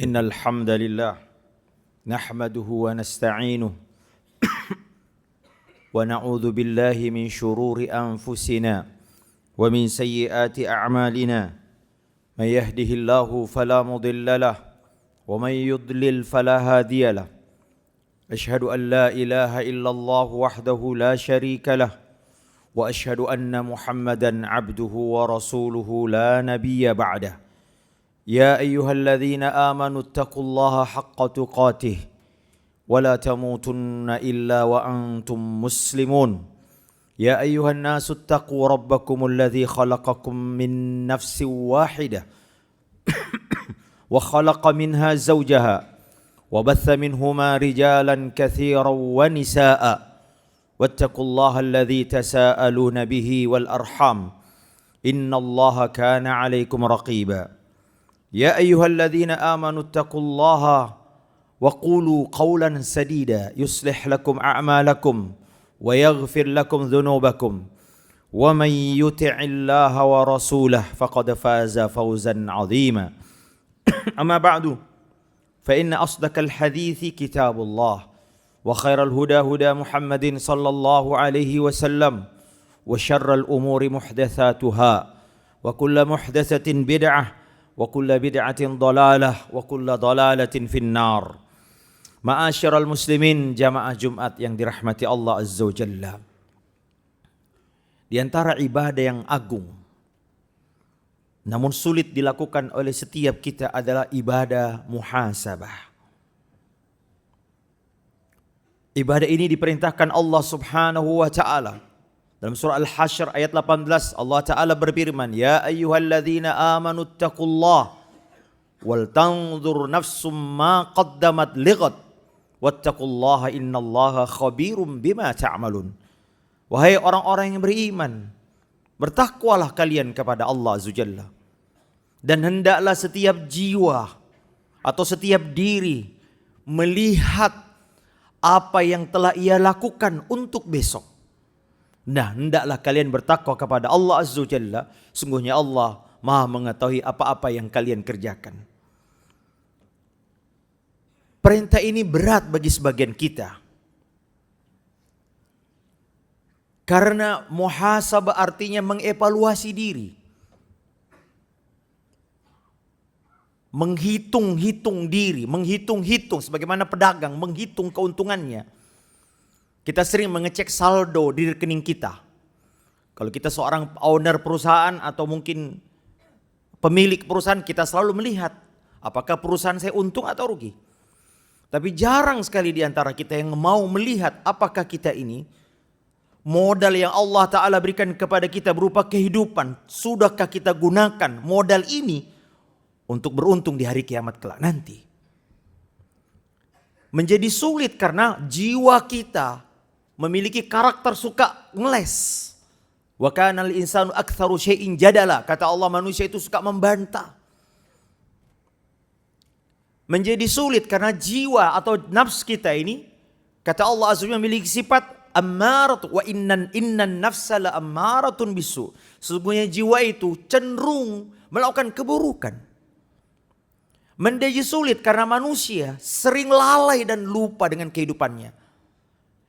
إن الحمد لله نحمده ونستعينه ونعوذ بالله من شرور أنفسنا ومن سيئات أعمالنا من يهده الله فلا مضل له ومن يضلل فلا هادي له أشهد أن لا إله إلا الله وحده لا شريك له وأشهد أن محمدا عبده ورسوله لا نبي بعده يا أيها الذين آمنوا اتقوا الله حق تقاته ولا تموتن إلا وأنتم مسلمون يا أيها الناس اتقوا ربكم الذي خلقكم من نفس واحدة وخلق منها زوجها وبث منهما رجالا كثيرا ونساء واتقوا الله الذي تساءلون به والأرحام إن الله كان عليكم رقيبا يا أيها الذين آمنوا اتقوا الله وقولوا قولا سديدا يصلح لكم أعمالكم ويغفر لكم ذنوبكم ومن يطع الله ورسوله فقد فاز فوزا عظيما أما بعد فإن أصدق الحديث كتاب الله وخير الهدى هدى محمد صلى الله عليه وسلم وشر الأمور محدثاتها وكل محدثة بدعة وكل بدعة ضلالة وكل ضلالة في النار. Ma'asyiral muslimin, jamaah Jumat yang dirahmati Allah Azza wa Jalla. Di antara ibadah yang agung namun sulit dilakukan oleh setiap kita adalah ibadah muhasabah. Ibadah ini diperintahkan Allah Subhanahu wa taala. Dalam surah Al-Hasyr ayat 18 Allah Ta'ala berfirman, Ya ayyuhalladzina amanu attaqullah wal tanzur nafsum ma qaddamat lighad wattaqullaha innallaha khabirum bima ta'malun. Wahai orang-orang yang beriman, bertakwalah kalian kepada Allah Azza Jalla. Dan hendaklah setiap jiwa atau setiap diri melihat apa yang telah ia lakukan untuk besok. Nah, hendaklah kalian bertakwa kepada Allah Azza wa Jalla. Sungguhnya Allah Maha mengetahui apa-apa yang kalian kerjakan. Perintah ini berat bagi sebagian kita. Karena muhasabah artinya mengevaluasi diri. Menghitung-hitung diri, menghitung-hitung sebagaimana pedagang menghitung keuntungannya. Kita sering mengecek saldo di rekening kita. Kalau kita seorang owner perusahaan atau mungkin pemilik perusahaan, kita selalu melihat apakah perusahaan saya untung atau rugi. Tapi jarang sekali di antara kita yang mau melihat apakah kita ini modal yang Allah Ta'ala berikan kepada kita berupa kehidupan. Sudahkah kita gunakan modal ini untuk beruntung di hari kiamat kelak nanti. Menjadi sulit karena jiwa kita memiliki karakter suka ngeles. Wa kanal insanu aktsaru syai'in jadala. Kata Allah, manusia itu suka membantah. Menjadi sulit karena jiwa atau nafs kita ini, kata Allah azza wa jalla, memiliki sifat ammaratu wa innan nafsa la ammaratun bisu. Sesungguhnya jiwa itu cenderung melakukan keburukan. Menjadi sulit karena manusia sering lalai dan lupa dengan kehidupannya.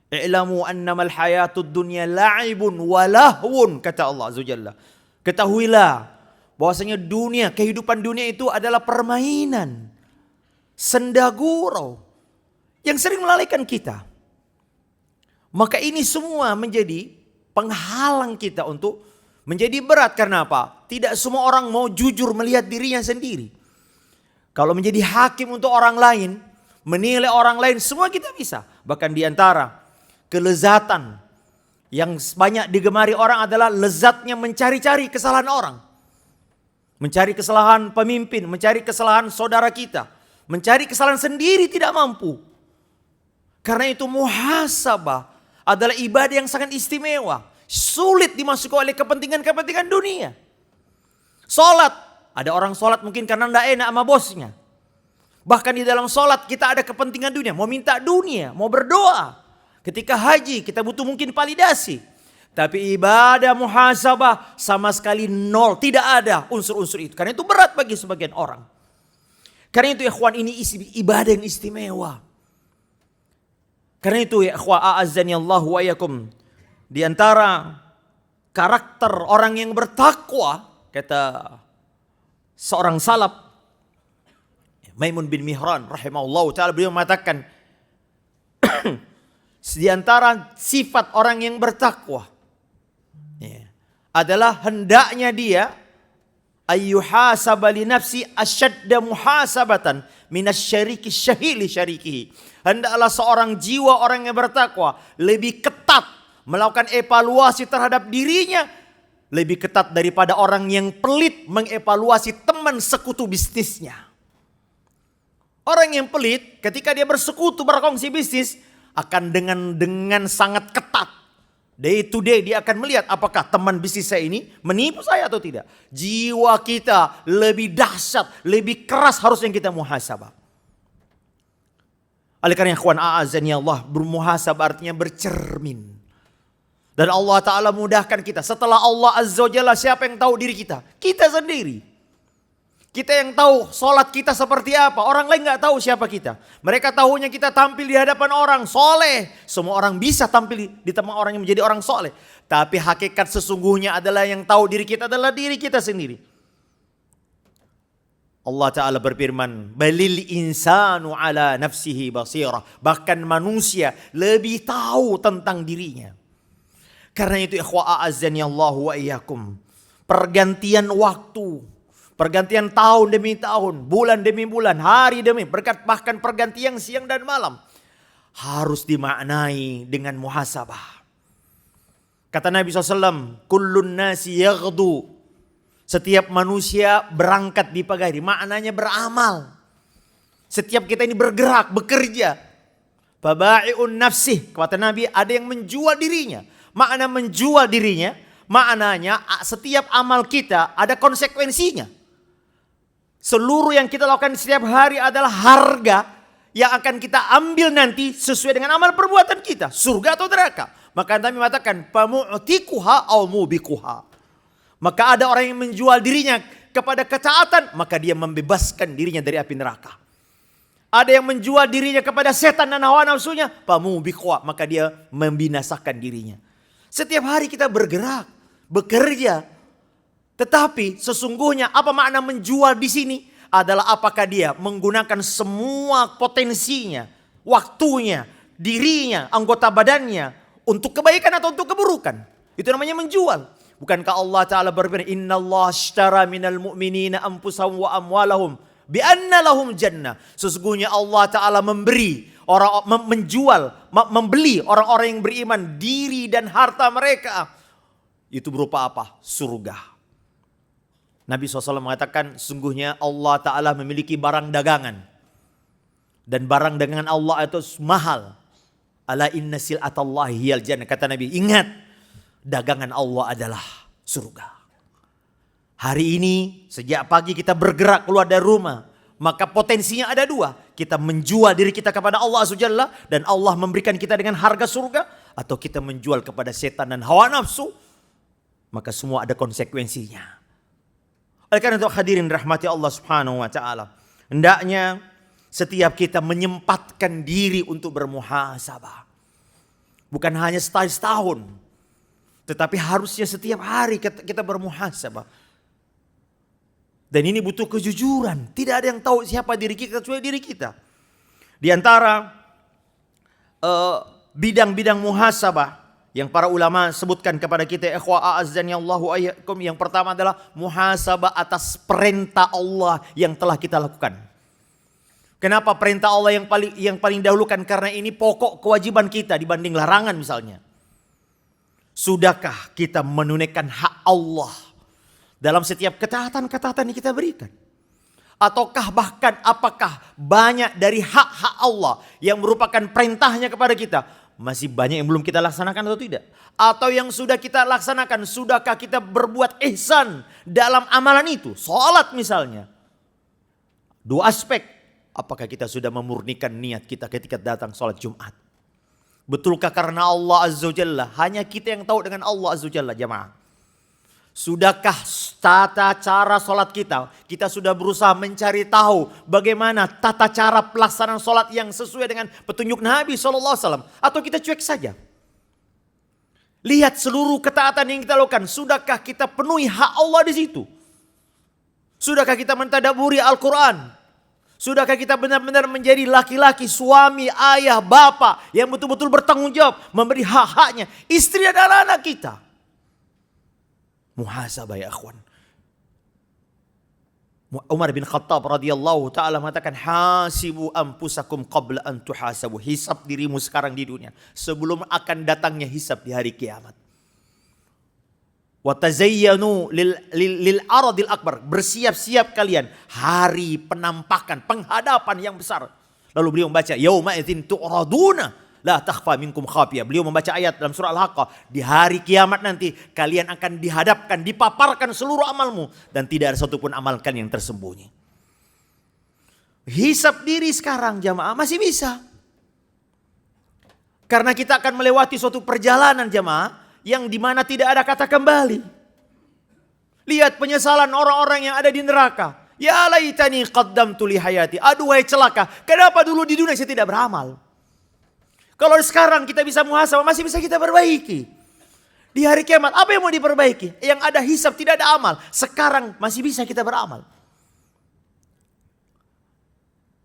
I'lamu annamal hayatud dunya la'ibun wa lahwun, kata Allah Azza wa Jalla. Ketahuilah bahwasanya dunia, kehidupan dunia itu adalah permainan, senda gurau yang sering melalaikan kita. Maka ini semua menjadi penghalang kita untuk menjadi berat. Karena apa? Tidak semua orang mau jujur melihat dirinya sendiri. Kalau menjadi hakim untuk orang lain, menilai orang lain, semua kita bisa. Bahkan di antara kelezatan yang banyak digemari orang adalah lezatnya mencari-cari kesalahan orang. Mencari kesalahan pemimpin, mencari kesalahan saudara kita. Mencari kesalahan sendiri tidak mampu. Karena itu muhasabah adalah ibadah yang sangat istimewa. Sulit dimasuki oleh kepentingan-kepentingan dunia. Salat, ada orang salat mungkin karena tidak enak sama bosnya. Bahkan di dalam salat kita ada kepentingan dunia. Mau minta dunia, mau berdoa. Ketika haji kita butuh mungkin validasi. Tapi ibadah muhasabah sama sekali nol. Tidak ada unsur-unsur itu. Karena itu berat bagi sebagian orang. Karena itu ikhwan, ini ibadah yang istimewa. Karena itu ya ikhwan, a'azzani Allah wa iyyakum, di antara karakter orang yang bertakwa, kata seorang salaf, Maimun bin Mihran rahimahullah ta'ala, beliau mengatakan di antara sifat orang yang bertakwa adalah hendaknya dia ayyuhasaba li nafsi asyadda muhasabatan minasyariki syahili syarikihi. Hendaklah seorang jiwa orang yang bertakwa lebih ketat melakukan evaluasi terhadap dirinya, lebih ketat daripada orang yang pelit mengevaluasi teman sekutu bisnisnya. Orang yang pelit ketika dia bersekutu berkongsi bisnis akan dengan sangat ketat. Day to day dia akan melihat apakah teman bisnis saya ini menipu saya atau tidak. Jiwa kita lebih dahsyat, lebih keras harusnya kita muhasabah. Oleh karena ikhwan a'azani Allah, bermuhasabah artinya bercermin. Dan Allah Ta'ala mudahkan kita. Setelah Allah Azza wa Jalla, siapa yang tahu diri kita? Kita sendiri. Kita yang tahu sholat kita seperti apa. Orang lain gak tahu siapa kita. Mereka tahunya kita tampil di hadapan orang soleh. Semua orang bisa tampil di tempat orang yang menjadi orang soleh. Tapi hakikat sesungguhnya adalah yang tahu diri kita adalah diri kita sendiri. Allah Ta'ala berfirman, balil insanu ala nafsihi basirah. Bahkan manusia lebih tahu tentang dirinya. Karena itu ikhwa a'azzani Allahu wa iyyakum, pergantian waktu, pergantian tahun demi tahun, bulan demi bulan, hari demi, bahkan pergantian siang dan malam harus dimaknai dengan muhasabah. Kata Nabi SAW, kullun nasi yaghdu, setiap manusia berangkat di pagi hari, maknanya beramal. Setiap kita ini bergerak, bekerja. Faba'i'un nafsih, kata Nabi, ada yang menjual dirinya. Makna menjual dirinya, maknanya setiap amal kita ada konsekuensinya. Seluruh yang kita lakukan setiap hari adalah harga yang akan kita ambil nanti sesuai dengan amal perbuatan kita. Surga atau neraka. Maka Nabi mengatakan, famu'tikuha aw mubikuha. Maka ada orang yang menjual dirinya kepada ketaatan, maka dia membebaskan dirinya dari api neraka. Ada yang menjual dirinya kepada setan dan hawa nafsunya, famubikuha, maka dia membinasakan dirinya. Setiap hari kita bergerak, bekerja. Tetapi sesungguhnya apa makna menjual di sini? Adalah apakah dia menggunakan semua potensinya, waktunya, dirinya, anggota badannya untuk kebaikan atau untuk keburukan. Itu namanya menjual. Bukankah Allah Ta'ala berfirman, Inna Allah ashtara minal mu'minina anfusahum wa amwalahum bi anna lahum jannah. Sesungguhnya Allah Ta'ala memberi, membeli orang-orang yang beriman diri dan harta mereka. Itu berupa apa? Surga. Nabi SAW mengatakan, sungguhnya Allah Ta'ala memiliki barang dagangan. Dan barang dagangan Allah itu mahal. Ala inna sil'atallahi hiyal jannah. Kata Nabi, ingat, dagangan Allah adalah surga. Hari ini sejak pagi kita bergerak keluar dari rumah. Maka potensinya ada dua. Kita menjual diri kita kepada Allah Azza wa Jalla dan Allah memberikan kita dengan harga surga. Atau kita menjual kepada setan dan hawa nafsu. Maka semua ada konsekuensinya. Oleh karena itu hadirin rahmati Allah Subhanahu wa Ta'ala, hendaknya setiap kita menyempatkan diri untuk bermuhasabah. Bukan hanya setahun, tetapi harusnya setiap hari kita bermuhasabah. Dan ini butuh kejujuran. Tidak ada yang tahu siapa diri kita kecuali diri kita. Di antara bidang-bidang muhasabah yang para ulama sebutkan kepada kita, ikhwa a'azzani Allahu ayyakum, yang pertama adalah muhasabah atas perintah Allah yang telah kita lakukan. Kenapa perintah Allah yang paling dahulukan? Karena ini pokok kewajiban kita dibanding larangan misalnya. Sudahkah kita menunaikan hak Allah dalam setiap ketaatan-ketaatan yang kita berikan? Ataukah bahkan apakah banyak dari hak-hak Allah yang merupakan perintahnya kepada kita masih banyak yang belum kita laksanakan atau tidak? Atau yang sudah kita laksanakan, sudahkah kita berbuat ihsan dalam amalan itu? Salat misalnya. Dua aspek. Apakah kita sudah memurnikan niat kita ketika datang salat Jumat? Betulkah karena Allah Azza wa Jalla? Hanya kita yang tahu dengan Allah Azza wa Jalla, jamaah. Sudahkah tata cara sholat kita? Kita sudah berusaha mencari tahu bagaimana tata cara pelaksanaan sholat yang sesuai dengan petunjuk Nabi SAW. Atau kita cuek saja? Lihat seluruh ketaatan yang kita lakukan. Sudahkah kita penuhi hak Allah di situ? Sudahkah kita mentadaburi Al-Quran? Sudahkah kita benar-benar menjadi laki-laki, suami, ayah, bapak yang betul-betul bertanggung jawab memberi hak-haknya istri dan anak kita? Muhasabah ya akhwan. Umar bin Khattab radhiyallahu taala mengatakan, hasibu anfusakum qabla an tuhasabu. Hisab dirimu sekarang di dunia sebelum akan datangnya hisab di hari kiamat. Wa tazayyanu lil aradil akbar. Bersiap-siap kalian hari penampakan, penghadapan yang besar. Lalu beliau membaca yauma idzin tu'raduna la takhfa minkum khafiyah. Beliau membaca ayat dalam surah Al-Haqqah, di hari kiamat nanti kalian akan dihadapkan, dipaparkan seluruh amalmu dan tidak ada satupun amal kalian yang tersembunyi. Hisab diri sekarang jamaah masih bisa. Karena kita akan melewati suatu perjalanan jamaah yang dimana tidak ada kata kembali. Lihat penyesalan orang-orang yang ada di neraka. Ya laitani qaddamtu li hayati. Aduhai celaka. Kenapa dulu di dunia saya tidak beramal? Kalau sekarang kita bisa muhasabah, masih bisa kita perbaiki. Di hari kiamat apa yang mau diperbaiki? Yang ada hisab, tidak ada amal. Sekarang masih bisa kita beramal.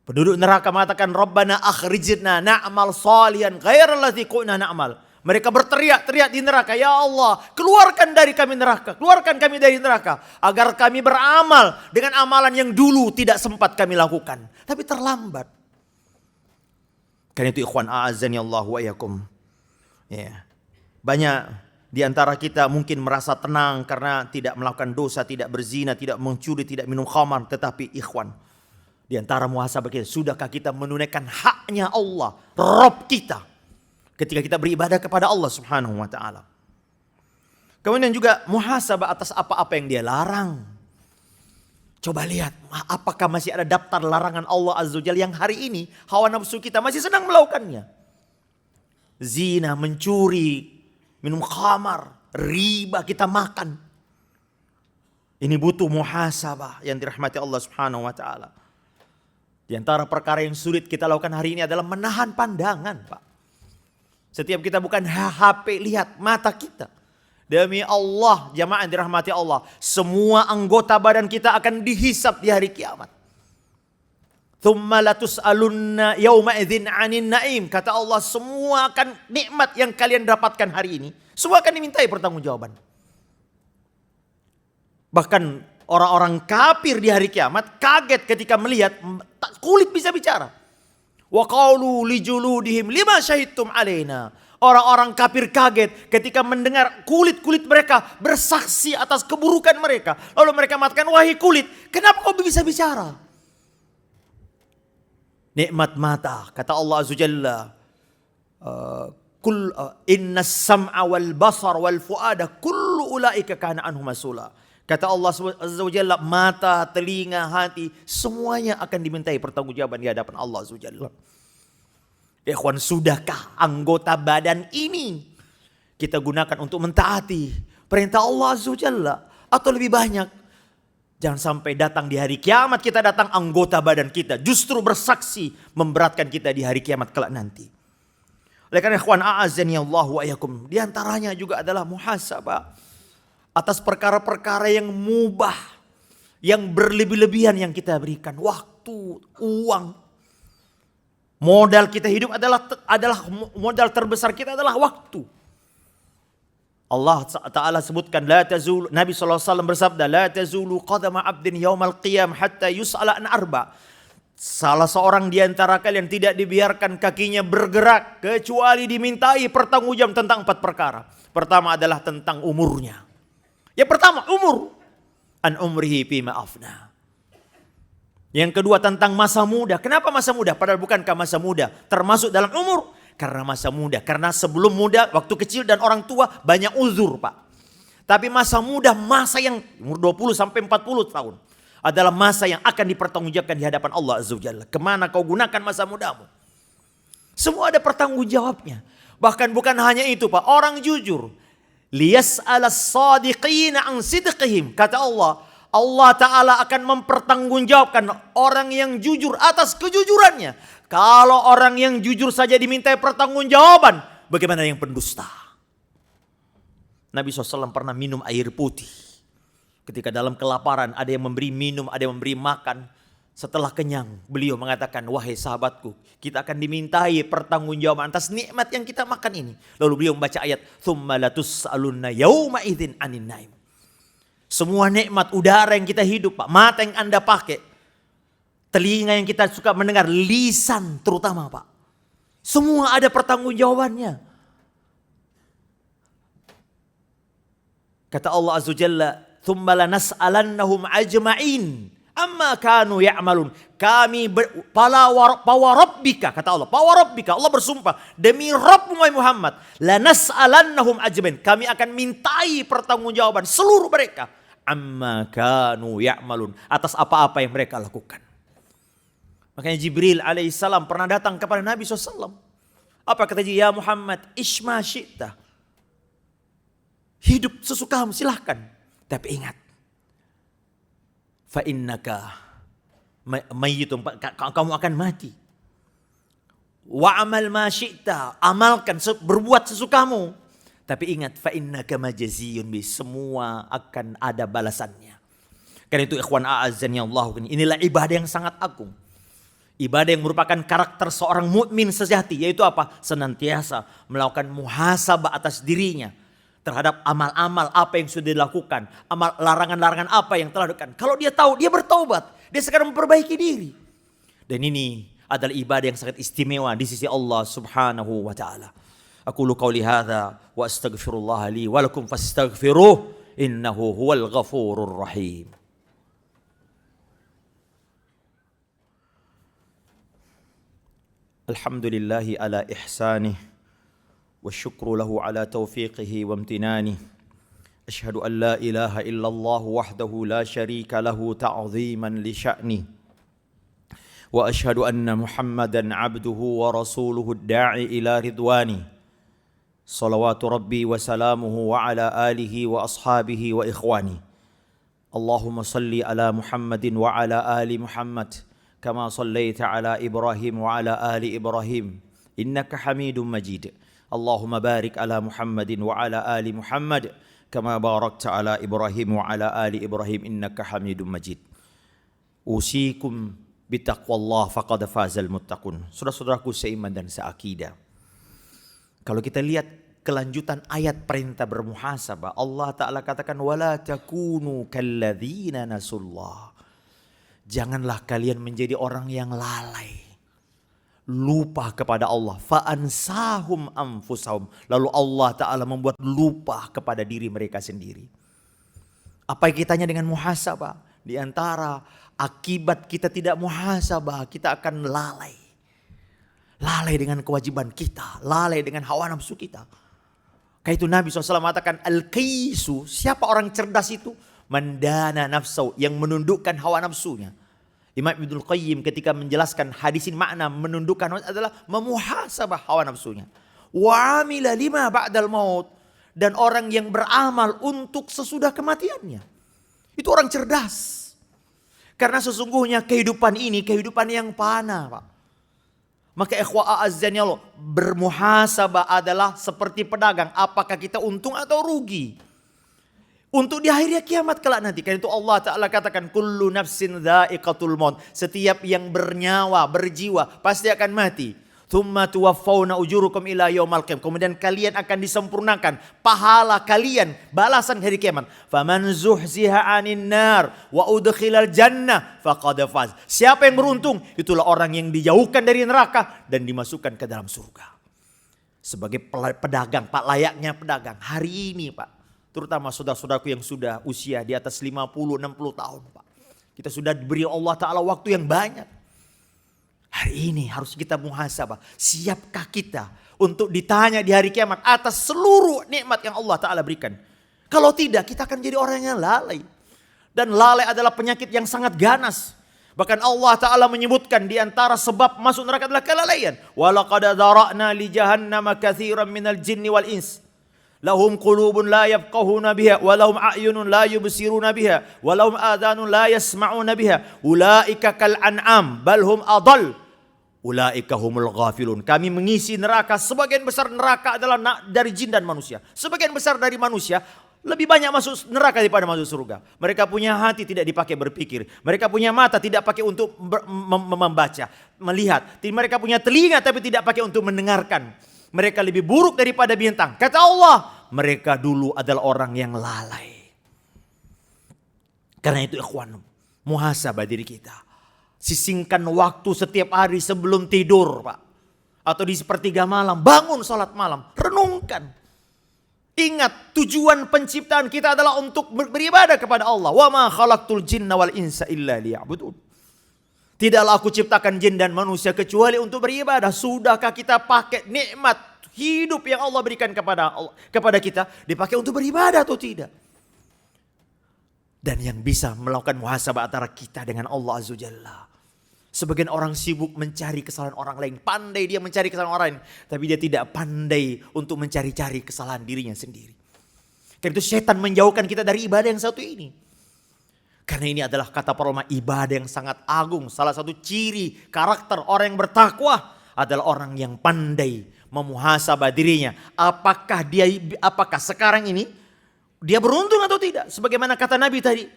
Penduduk neraka mengatakan, Rabbana akhrijna na'mal salihan ghairal ladzi kunna na'mal. Mereka berteriak-teriak di neraka, ya Allah, keluarkan dari kami neraka, keluarkan kami dari neraka, agar kami beramal dengan amalan yang dulu tidak sempat kami lakukan. Tapi terlambat. Karena itu ikhwan a'azzani Allah wa iyyakum. Ya. Banyak di antara kita mungkin merasa tenang karena tidak melakukan dosa, tidak berzina, tidak mencuri, tidak minum khamar. Tetapi ikhwan, di antara muhasabah kita, sudahkah kita menunaikan haknya Allah, Rabb kita? Ketika kita beribadah kepada Allah subhanahu wa ta'ala. Kemudian juga muhasabah atas apa-apa yang dia larang. Coba lihat, apakah masih ada daftar larangan Allah Azza wa Jalla yang hari ini hawa nafsu kita masih senang melakukannya. Zina, mencuri, minum khamar, riba kita makan. Ini butuh muhasabah yang dirahmati Allah subhanahu wa ta'ala. Di antara perkara yang sulit kita lakukan hari ini adalah menahan pandangan, Pak. Setiap kita bukan HP, lihat mata kita. Demi Allah, jamaah yang dirahmati Allah, semua anggota badan kita akan dihisab di hari kiamat. Tsumma latus'alunna yauma idzin 'anin na'im. Kata Allah, semua akan nikmat yang kalian dapatkan hari ini, semua akan dimintai pertanggungjawaban. Bahkan orang-orang kafir di hari kiamat kaget ketika melihat kulit bisa bicara. Wa qalu li juludihim lima syahidtum alaina. Orang-orang kafir kaget ketika mendengar kulit-kulit mereka bersaksi atas keburukan mereka. Lalu mereka mengatakan, wahai kulit, kenapa kau bisa bicara? Nikmat mata, kata Allah Azza Jalla, inna sam'a wal basar wal fuada kullu ulaika kana anhu masula. Kata Allah Azza wa Jalla, mata, telinga, hati, semuanya akan dimintai pertanggungjawaban di hadapan Allah Azza wa Jalla. Ikhwan, sudahkah anggota badan ini kita gunakan untuk mentaati perintah Allah Azza wa Jalla? Atau lebih banyak, jangan sampai datang di hari kiamat kita datang anggota badan kita justru bersaksi memberatkan kita di hari kiamat kelak nanti. Oleh karena ikhwan a'azzani Allah wa iyyakum, di antaranya juga adalah muhasabah atas perkara-perkara yang mubah, yang berlebih-lebihan yang kita berikan. Waktu, uang. Modal kita hidup adalah modal terbesar kita adalah waktu. Allah Ta'ala sebutkan, Nabi SAW bersabda, La tazulu qadama abdin yawmal qiyam hatta yus'ala an arba. Salah seorang di antara kalian tidak dibiarkan kakinya bergerak kecuali dimintai pertanggungjawaban tentang 4 perkara. Pertama adalah tentang umurnya. Yang pertama, umur. An umrihi fima afna. Yang kedua tentang masa muda. Kenapa masa muda? Padahal bukankah masa muda termasuk dalam umur? Karena masa muda. Karena sebelum muda, waktu kecil dan orang tua banyak uzur, Pak. Tapi masa muda, masa yang umur 20 sampai 40 tahun. Adalah masa yang akan dipertanggungjawabkan di hadapan Allah Azza wa Jalla. Kemana kau gunakan masa mudamu? Semua ada pertanggungjawabnya. Bahkan bukan hanya itu, Pak. Orang jujur Liyas'alas sadiqina an sidqihim. Kata Allah, Allah Ta'ala akan mempertanggungjawabkan orang yang jujur atas kejujurannya. Kalau orang yang jujur saja dimintai pertanggungjawaban, bagaimana yang pendusta? Nabi SAW pernah minum air putih. Ketika dalam kelaparan ada yang memberi minum, ada yang memberi makan. Setelah kenyang, beliau mengatakan, wahai sahabatku, kita akan dimintai pertanggungjawaban atas nikmat yang kita makan ini. Lalu beliau membaca ayat, "Tsumma latus'alunna yauma idzin 'anin naim." Semua nikmat udara yang kita hidup, Pak, mata yang Anda pakai, telinga yang kita suka mendengar, lisan terutama, Pak. Semua ada pertanggungjawabannya. Kata Allah Azza wa Jalla, "Tsumma lanas'alannahum ajma'in amma kanu ya'malun." Kami pawarabbika, kata Allah, pawarabbika, Allah bersumpah, demi Rabbmu Muhammad, lanas'alannahum ajma'in. Kami akan mintai pertanggungjawaban seluruh mereka. Amma kanu ya'malun, atas apa-apa yang mereka lakukan. Makanya Jibril alaihissalam pernah datang kepada Nabi SAW. Apa kata dia? Ya Muhammad, ishma syi'ta. Hidup sesukamu, silahkan. Tapi ingat, fa innaka mayyitun, kamu akan mati. Wa amal ma syi'ta, amalkan, berbuat sesukamu. Tapi ingat, fa innaka majaziyun bi, semua akan ada balasannya. Karena itu ikhwan a'azzani Allah, inilah ibadah yang sangat agung. Ibadah yang merupakan karakter seorang mukmin sejati, yaitu apa? Senantiasa melakukan muhasabah atas dirinya terhadap amal-amal apa yang sudah dilakukan, amal larangan-larangan apa yang telah dilakukan. Kalau dia tahu, dia bertaubat, dia sekarang memperbaiki diri. Dan ini adalah ibadah yang sangat istimewa di sisi Allah Subhanahu wa taala. Aqulu qauli hadza wa astaghfirullah li wa lakum fastaghfiruh innahu huwal ghafurur rahim. Alhamdulillahi ala ihsanih wa syukru lahu ala taufiqihi wa amtinanih. Ashhadu an la ilaha illallah wahdahu la syarika lahu ta'ziman li sya'nih. Wa ashhadu anna Muhammadan abduhu wa rasuluhu ad-da'i ila ridwanih. Salawatu rabbi wa salamuhu wa ala alihi wa ashabihi wa ikhwani. Allahumma salli ala Muhammadin wa ala ali Muhammad kama sallaita ala Ibrahim wa ala ali Ibrahim innaka Hamidum Majid. Allahumma barik ala Muhammadin wa ala ali Muhammad kama barakta ala Ibrahim wa ala ali Ibrahim innaka Hamidum Majid. Usikum bitaqwallah faqad fazal muttaqun. Saudara-saudaraku seiman dan seakidah, kalau kita lihat kelanjutan ayat perintah bermuhasabah, Allah Ta'ala katakan, وَلَا تَكُونُوا كَالَّذِينَ نَسُوا اللَّهِ. Janganlah kalian menjadi orang yang lalai, lupa kepada Allah. فَأَنْسَاهُمْ أَنفُسَهُمْ. Lalu Allah Ta'ala membuat lupa kepada diri mereka sendiri. Apa yang kitanya dengan muhasabah? Di antara akibat kita tidak muhasabah, kita akan lalai. Lalai dengan kewajiban kita, lalai dengan hawa nafsu kita. Karena itu Nabi SAW mengatakan, al-qisu, siapa orang cerdas itu? Mandana nafsu, yang menundukkan hawa nafsunya. Imam Ibnul Qayyim ketika menjelaskan hadisin makna menundukkan adalah memuhasabah hawa nafsunya. Wa amila lima ba'dal maut, dan orang yang beramal untuk sesudah kematiannya. Itu orang cerdas. Karena sesungguhnya kehidupan ini kehidupan yang fana, Pak. Maka ikhwa a'azzani Allah, bermuhasabah adalah seperti pedagang. Apakah kita untung atau rugi? Untuk di akhir kiamat kelak nanti. Karena itu Allah Ta'ala katakan, kullu nafsin dha'iqatul maut. Setiap yang bernyawa, berjiwa, pasti akan mati. Thumma tuwaffawna ujurukum ila yaumal qiyamah. Kemudian kalian akan disempurnakan pahala kalian, balasan hari kiamat. Faman zuhziha 'anil nar wa udkhilal jannah faqad faz. Siapa yang beruntung? Itulah orang yang dijauhkan dari neraka dan dimasukkan ke dalam surga. Sebagai pedagang, Pak, layaknya pedagang. Hari ini, Pak, terutama saudara-saudaraku yang sudah usia di atas 50-60 tahun, Pak. Kita sudah diberi Allah Ta'ala waktu yang banyak. Hari ini harus kita muhasabah. Siapkah kita untuk ditanya di hari kiamat atas seluruh nikmat yang Allah Ta'ala berikan? Kalau tidak, kita akan jadi orang yang lalai. Dan lalai adalah penyakit yang sangat ganas. Bahkan Allah Ta'ala menyebutkan di antara sebab masuk neraka adalah kelalaian. وَلَقَدْ ذَرَأْنَا لِجَهَنَّمَ كَثِيرًا مِنَ الْجِنِّ وَالْإِنسِ. Lahum qulubun la yafqahuna biha wa lahum a'yunun la yubsiruna biha wa lahum adhanun la yasma'una biha ulaika kal an'am bal hum adall ulaika humul ghafilun. Kami mengisi neraka, sebagian besar neraka adalah dari jin dan manusia. Sebagian besar dari manusia lebih banyak masuk neraka daripada masuk surga. Mereka punya hati tidak dipakai berpikir. Mereka punya mata tidak pakai untuk membaca, melihat. Mereka punya telinga tapi tidak pakai untuk mendengarkan. Mereka lebih buruk daripada bintang. Kata Allah, mereka dulu adalah orang yang lalai. Karena itu ikhwan, muhasabah diri kita. Sisingkan waktu setiap hari sebelum tidur, Pak. Atau di sepertiga malam, bangun sholat malam, renungkan. Ingat, tujuan penciptaan kita adalah untuk beribadah kepada Allah. Wa ma khalaqtul jinna wal insa illa liya'budun. Tidaklah aku ciptakan jin dan manusia kecuali untuk beribadah. Sudahkah kita pakai nikmat hidup yang Allah berikan kepada kita dipakai untuk beribadah atau tidak? Dan yang bisa melakukan muhasabah antara kita dengan Allah Azza Jalla. Sebagian orang sibuk mencari kesalahan orang lain. Pandai dia mencari kesalahan orang lain. Tapi dia tidak pandai untuk mencari-cari kesalahan dirinya sendiri. Karena itu setan menjauhkan kita dari ibadah yang satu ini. Karena ini adalah kata para ulama ibadah yang sangat agung. Salah satu ciri karakter orang yang bertakwa adalah orang yang pandai memuhasabah dirinya. Apakah sekarang ini dia beruntung atau tidak? Sebagaimana kata Nabi tadi,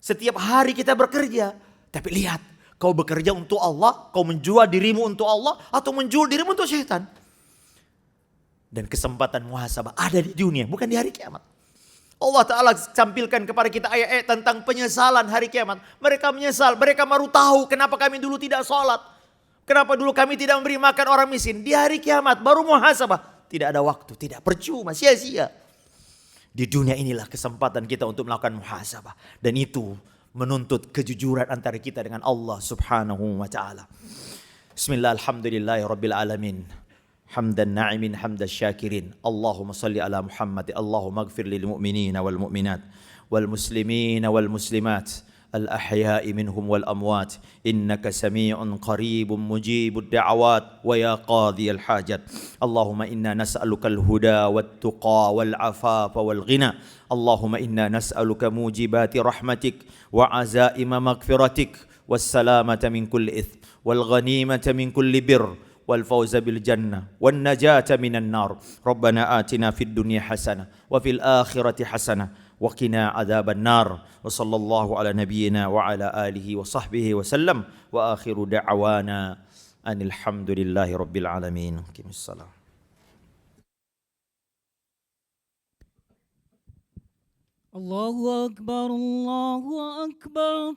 setiap hari kita bekerja, tapi lihat, kau bekerja untuk Allah, kau menjual dirimu untuk Allah atau menjual dirimu untuk syaitan. Dan kesempatan muhasabah ada di dunia, bukan di hari kiamat. Allah Ta'ala tampilkan kepada kita ayat-ayat tentang penyesalan hari kiamat. Mereka menyesal, mereka baru tahu kenapa kami dulu tidak sholat. Kenapa dulu kami tidak memberi makan orang miskin. Di hari kiamat baru muhasabah. Tidak ada waktu, tidak percuma, sia-sia. Di dunia inilah kesempatan kita untuk melakukan muhasabah. Dan itu menuntut kejujuran antara kita dengan Allah Subhanahu wa Ta'ala. Bismillah, alhamdulillahi rabbil alamin. حمدا الناعمين حمد الشاكرين اللهم صل على محمد اللهم اغفر للمؤمنين والمؤمنات والمسلمين والمسلمات الأحياء منهم والأموات إنك سميع قريب مجيب الدعوات ويا قاضي الحاجات اللهم إنا نسألك الهدى والتقى والعفاف والغنى اللهم إنا نسألك موجبات رحمتك وعزائم مغفرتك والسلامة من كل إثم والغنيمة من كل بر والفوز بالجنة والنجاة من النار ربنا آتنا في الدنيا حسنة وفي الآخرة حسنة وقنا عذاب النار وصلى الله على نبينا وعلى آله وصحبه وسلم وآخر دعوانا أن الحمد لله رب العالمين. قم الصلاة. الله أكبر الله أكبر.